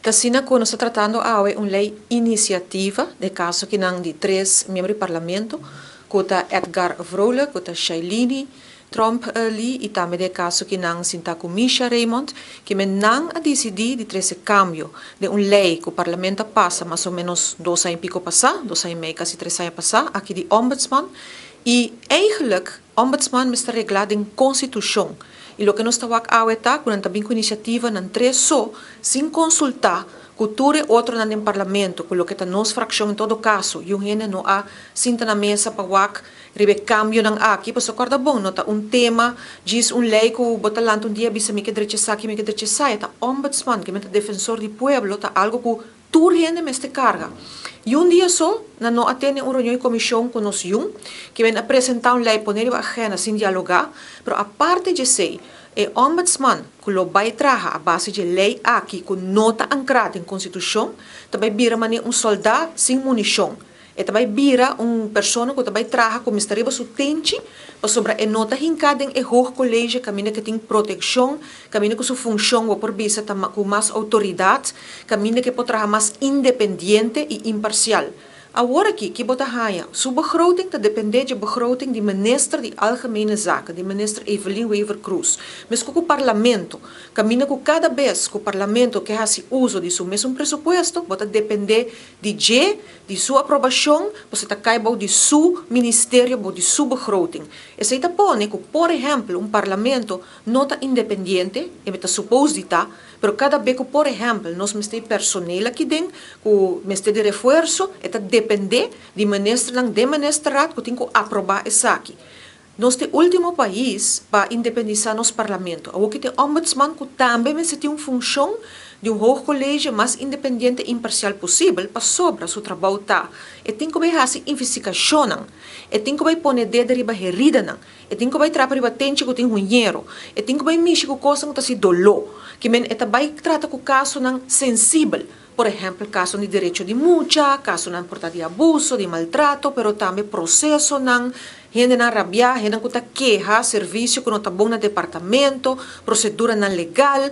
Tasina quando está tratando a uma lei iniciativa, de caso que não de 3 membros do parlamento, kota Edgar Vrolijk, kota Shailini Trump ali, e também de caso que não sinta com Misha Raymond, que men não a decidir de trazer cambio de uma lei que o parlamento passa, mais ou menos 2 anos e pico passar, 2 anos e meio, quase 3 anos passar, aqui de ombudsman, e eigenlijk, ombudsman está reglado em constituição. E o que nós estamos a está, quando também com iniciativa, não três só, sem consultar, cultura outro no parlamento, com o que está nossa fração em todo caso, e o gente não há sinta na mesa para o rebe cambio ng aqui, para socorda bom, nota tema, diz lei que o botalanto dia bisa mi que drecha mi que drecha tá ombudsman, que é defensor do pueblo, tá algo que tu gente me este carga. E dia só, não atende reunião de comissão com nós que vem apresentar lei, poner a agenda sem dialogar, mas a parte de sei, o ombudsman, que lo vai trabalhar a base de lei aqui, com nota ancrada em constituição, também vira soldado sem munição. E também vira pessoa que também trabalha com mistério sustente, sobre a nota hincada em erro colégio, caminho que tem proteção, caminho que sua função ou por vista com mais autoridade, caminho que pode trabalhar mais independente e imparcial. Agora aqui, que bota raia, sua begroting te depende de begroting de minister de Algemene Zaken, de minister Evelyn Wever Cruz. Mas com o parlamento, caminha com cada vez que o parlamento que faz uso de seu mesmo presupuesto, bota depender de sua aprovação, você está caindo de seu ministério, de sua begroting. E se está pone que, por exemplo, parlamento não está independente, e está suposto de estar, pero cada vez que, por exemplo, nós temos personal aqui dentro, que temos de reforço, está depender de ministro de ministrado que tem que aprovar isso aqui. Nós temos o último país para independizar nosso parlamento. O que tem ombudsman que também tem uma função de colégio mais independente e imparcial possível para sobre seu trabalho tá. E tem que vai fazer investigação, e tem que vai pôr dedo riba herida, e tem que vai tratar riba tente que tem dinheiro, e tem que vai mexer com coisa que está se dolor, que men eta vai tratar com caso não sensível. Por exemplo, caso de direito de multa, caso não porta de abuso, de maltrato, pero também processo não, gente não rabia, gente não está queja, serviço que não está bom no departamento, procedura não legal,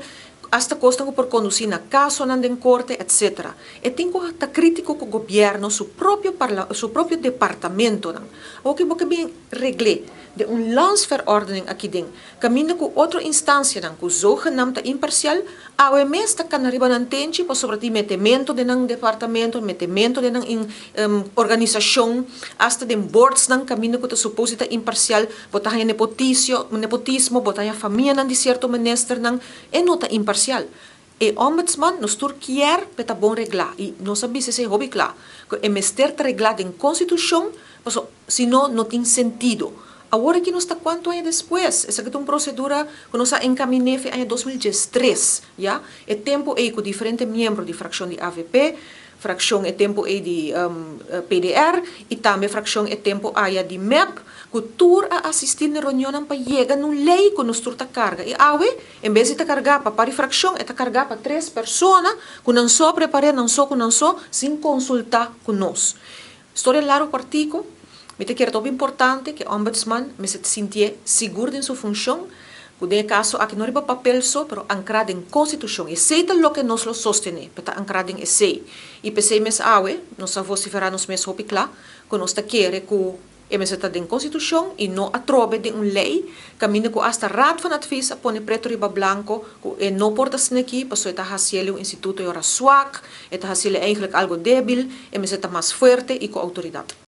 hasta costa por conduzir na caso não em corte, etc. E tem que estar crítico com o governo, seu próprio departamento. O que você bem regle de landsverordening aqui dentro, caminho com outra instância, que o zogenaamde imparcial, a OMS está canariba não tem, sobre o metimento de um departamento, metimento de uma organização, hasta de boards não caminho que está suposto imparcial, botar nepotismo, botar a família de certo ministro não, e não está imparcial. E ombudsman nos quer para bom reglar, e nós sabemos se é hobby claro, que é mestre reglado em constituição, senão não tem sentido. Agora que nós está quanto anos depois, essa é uma procedura que nós encaminhamos em 2013, já? É tempo aí com diferentes membros de fração de AVP, fração é tempo aí de PDR e também fração é tempo aí de MEP, que tur a assistir na reunião para chegar numa lei que nós turta carga. E em vez de carregar para fração, é carregar para 3 pessoas, que não só preparar, não só, sem consultar com nós. História largo partido. Me te quer muito importante que o ombudsman se sinta seguro em sua função, que de caso aqui não é papel só, mas ancrado em constituição. E seita o que nós lo sostene, para ancrado em esse. E pensei mes nós vociferar nos mes hopi claro, que nós quer que MS está em constituição e não atrobe de uma lei, caminho que hasta raad van advies põe preto riba blanco, que não porta se aqui, passou está haciendo o instituto era swak, está haciendo eigenlijk algo débil, MS está mais forte e com autoridade.